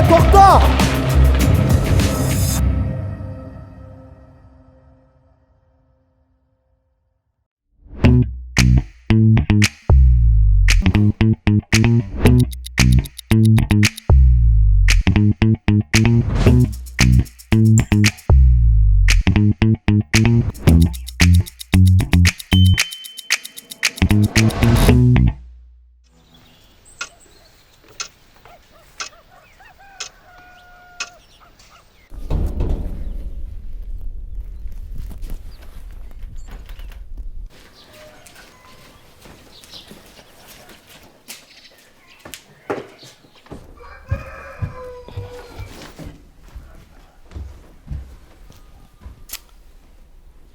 Tokta!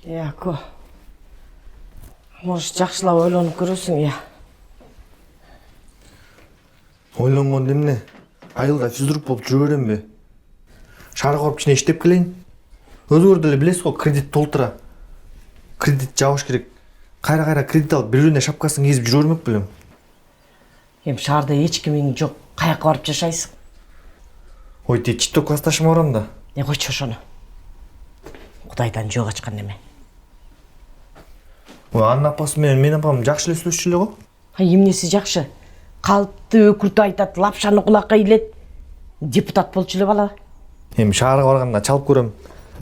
Яко. Может, жақшылап ойланып көресің, я. Ойланған демне, айылда физрук болып жүре берем бе? Шарық ұрып ішіне іштеп келейін. Өзгөрді білесіз ғой, кредит толтыра. Кредит жауыш керек. Қайра кредит алып, біреуіне шапкасын кезіп жүре бермек білем. Шарда ешкімің жоқ, қаяққа барып жашайсың. Ой, тек читто классташым барам да. Қойшы ошоны. Құдайдан жол ачқан неме. Ой, Анна апасы мен апам жақшы эле сүйлөшчү эле го. Емнесі жақшы. Қалыпты өкірті айтат, лапшаны құлаққа илет. Депутат болчу эле бала. Шаарга барганда чалып көрөм.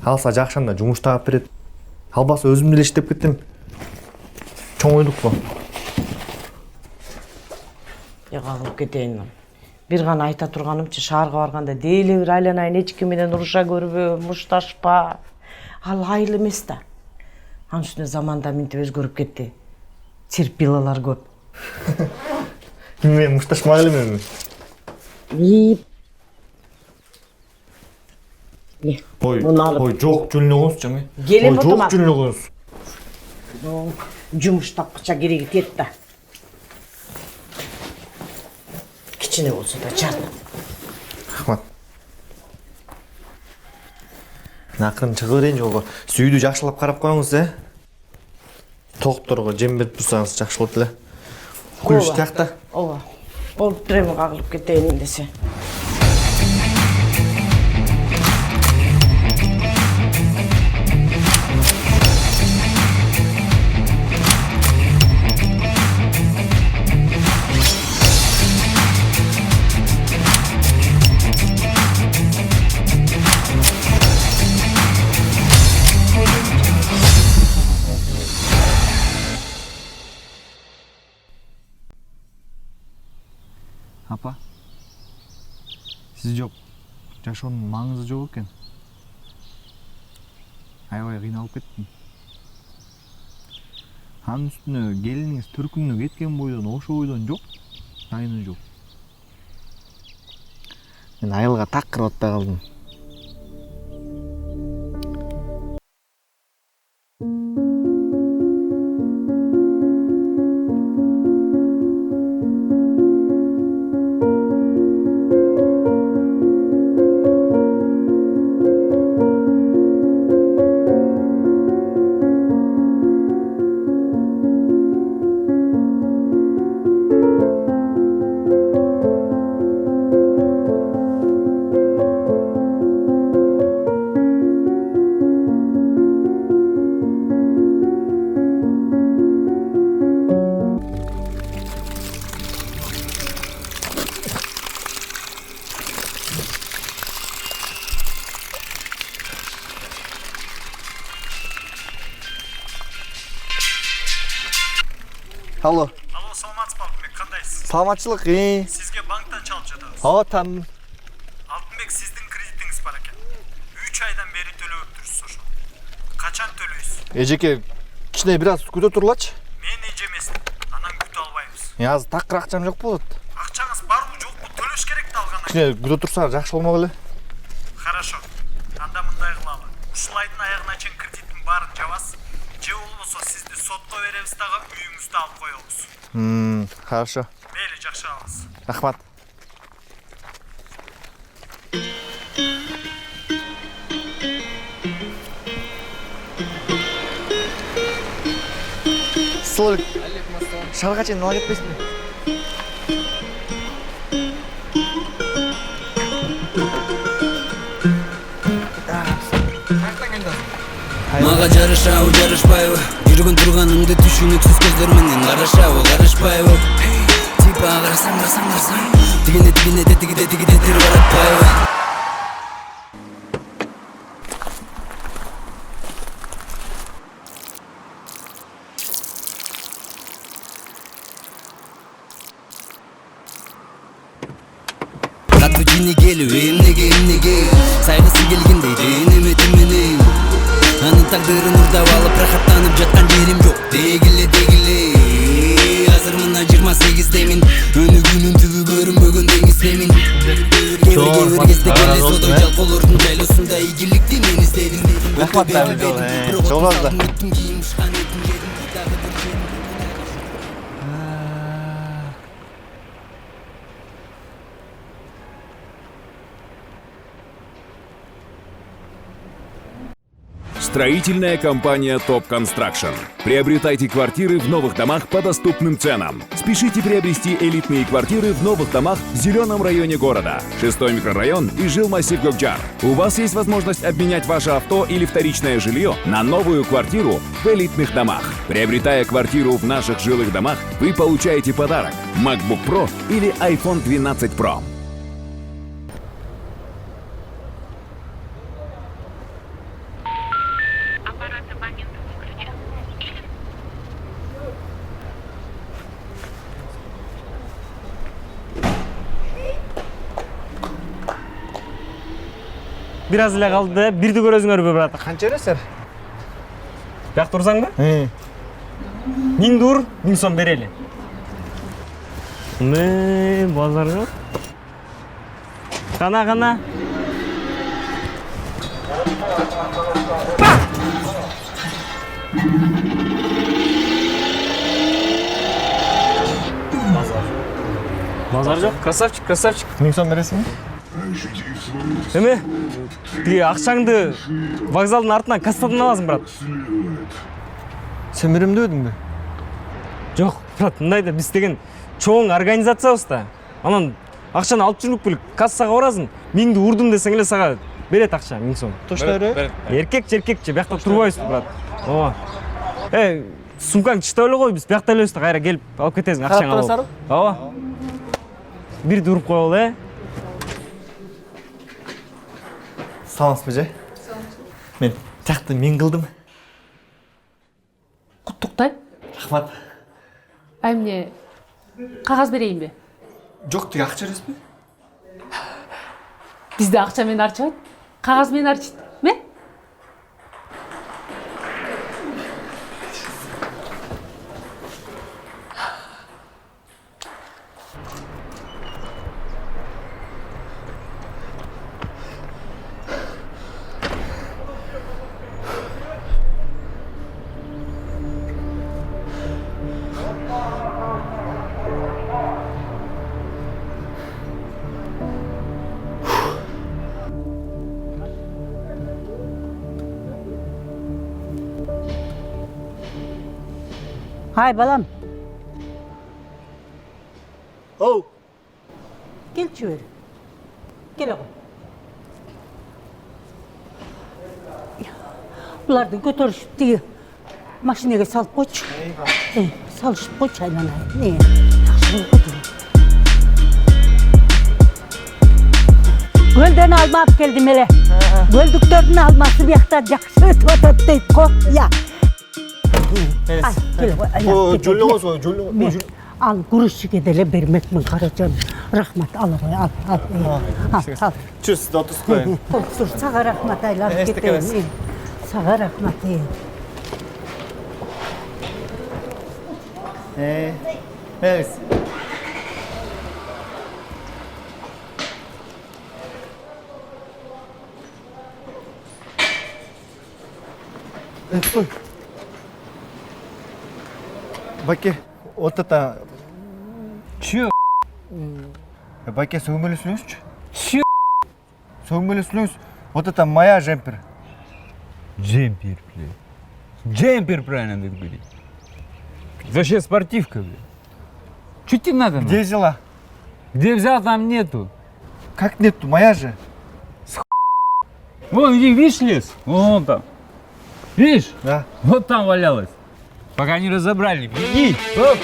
Алса жакшанда жумуш таап берет. Албаса өзүм деле иштеп кеттим. Чоң ойдук го. Кагылып кетейин. Бир гана айта турганымчы, шаарга барганда дейле бир айланайын, эчки менен уруша көрбө, мушташпа. Ал айыл эмес да. Анын үстүнө заманда минтип өзгөрүп кетти. Терпилалар көп. Мен мушташмак элемби? Ой, жок жөнүнө коңуз жаме. Келем отума. Жок жөнүнө коңуз. Жумуш тапкыча кереги тет да. Кичине болсо да жарты. Рахмат. Акырын чыгып берейин жолго. Сүйдү жакшылап карап коюңуз, Токторго жем берип турсаңыз жакшы болот эле. Күлүш тиякта. Ооба. Болуп турем, кагылып кетейин десе. Апа, сіз жоқ, жашоонун маңызы жоқ екен. Аябай кыйналып кеттим. Анын үстүнө келиниңиз түркүңнү кеткен бойдон ошо бойдон жок, дайыны жок. Мен айылга так кырып атпай калдым. Алло. Алло, саламатсыз Алтынбек, кандайсыз? Саламатчылык. Сизге банктан чалып жатабыз. Ооба, таныдым. Алтынбек, сиздин кредитиңиз бар экен. 3 айдан бери төлөп турсуз ошо. Качан төлөйсүз? Эжеке, кичине бир аз күтө турлачы. Мен эже эмесмин. Анан күтө албайбыз. Азыр такыр акчам жок болот. Акчаңыз барбы, жокпу? Төлөш керек да алгандан. Кичине күтө турсаңар жакшы болмок эле. Хорошо. Анда мындай кылалы. Ушул айдын аягына чейин кредиттин баарын жабасыз. Же болбосо сизди сотко беребиз дагы үйүңүздү алып коебуз. Хорошо. Мейли, жакшы алыңыз. Рахмат. Славик. Шарга чейин ала кетпесин. Мага жарышабы жарышпайбы жүргөн турганыңды түшүнүксүз көздөр менен карашабы карашпайбы типа карасаң тигине тир баратпайбы. Катучини келип эмнеге сайгысы келгендей денеметим менен анын тагдырын урдап алып рахаттанып жаткан жерим жок дегиле азыр мына 28-демин өнүгүүнүн түбү көрүнбөгөн деңиздемин кээ бир кезде келе содо жалкоолордун жайлоосунда ийгиликти мен издедим Строительная компания Top Construction. Приобретайте квартиры в новых домах по доступным ценам. Спешите приобрести элитные квартиры в новых домах в зеленом районе города. 6-й микрорайон и жилмассив Гокчар. У вас есть возможность обменять ваше авто или вторичное жилье на новую квартиру в элитных домах. Приобретая квартиру в наших жилых домах, вы получаете подарок MacBook Pro или iPhone 12 Pro. Бир аз эле калды да, бирди көрөсүңөрбү, брат? Канча бересиңер? Бияк турсаң да? 1000 дур, 1000 сом берели. Базар жок. Кана. Базар жок. Красавчик. 1000 сом бересиңби? Эме? Тиги акчаңды вокзалдын артынан кассадан аласың, брат. Сен берем дебедиңби? Жок, брат, мындай да биз деген чоң организациябыз да. Анан акчаны алып жүрүп келип кассага барасың. 1000ди урдум десең эле сага берет акча, 1000 сом. Точно берет? Эркек-жеркекчи, биякта турбайбыз, брат. Ооба. Сумкаң чыта эле кой, биз биякта элебиз да, кайра келип алып кетесиң акчаңды алып. Карап турасызбы? Ооба. Бирди уруп коелу, Саламатсызбы, же? Мен тияқты мен кылдым. Куттуктайм. Рахмат. Эмне кагаз берейинби? Жок, тиги акча бересизби? Бизде акча менен арчыбайт. Кагаз менен арчыйт. Ме? Hay balam. Оу. Kelchi ver. Kel oğlum. Ulardı götürüşüp diye maşineye salıp koç. Salışıp koç aylanayım. Ne? Yaxşı götür. Gölden alma alıp geldim hele. Göldüklerini alması bir yakta jakşı ötüp deyip ko. Ya. Al, gel koy. Ay, О, gel, жөле gel. қойсың, жөле Мен қойсың. ал грузчиге деле бермекмин каражан. Рахмат, ал ғой, ал. Ал. Чүр, сізді отырсыз қойын. Тур, сага рахмат айлап Эстек кетейин. эмес. Сага рахмат. Беріңіз. Стой. Баке, вот это... Чё? Баке, сөгмелі сүліңізші? Чё? Сөгмелі сүліңіз. Вот это моя джемпер. Джемпер, блядь. Джемпер, правильно надо говорить. Вообще спортивка, блядь. Чё тебе надо? Где взяла? Где взял, там нету. Как нету? Моя же. Вон, иди, видишь лес? Вон там. Видишь? Да. Вот там валялась. Пока не разобрали. Беги. Оп.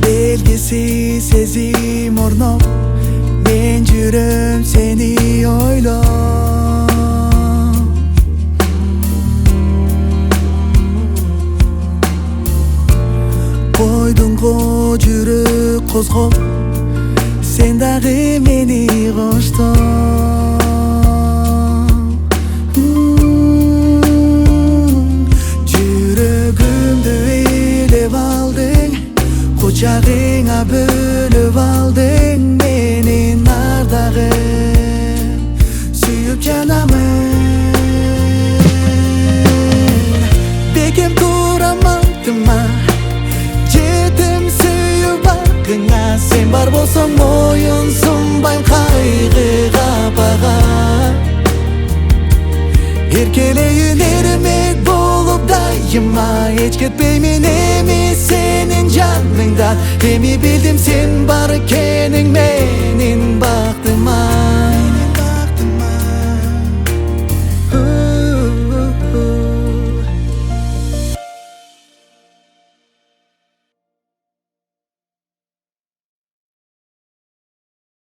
Belgisiz sezim ornop Men жүрөм seni ойлоп Койдуңго жүрөк козгоп Sen дагы мени коштоп Жүрөгүмдү ээлеп алдың Kucağına bölüp aldın beni nardağım Süyüp canamın Bekim duramadım ha Cedim süyüp hakkına Sen var bolsan moyun sunbayım kaygıga bağa Erkeleyin ermek bolup dayıma Hiç gitmeymin emi senin canından Emi